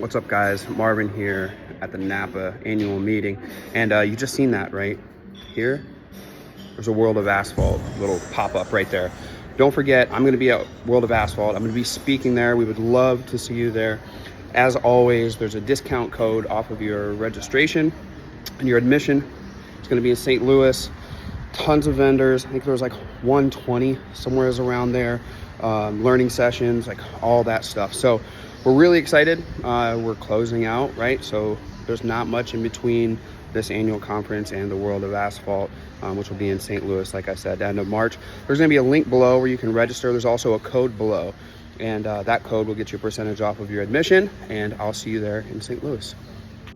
What's up, guys? Marvin here at the Napa annual meeting. And you just seen that, right? Here, there's a World of Asphalt little pop-up right there. Don't forget, I'm going to be at World of Asphalt. I'm going to be speaking there. We would love to see you there. As always, there's a discount code off of your registration and your admission. It's going to be in St. Louis. Tons of vendors. I think there was like 120, somewhere around there. Learning sessions, like all that stuff. So we're really excited. We're closing out, right? So there's not much in between this annual conference and the World of Asphalt, which will be in St. Louis, like I said, end of March. There's going to be a link below where you can register. There's also a code below, and that code will get you a percentage off of your admission, and I'll see you there in St. Louis.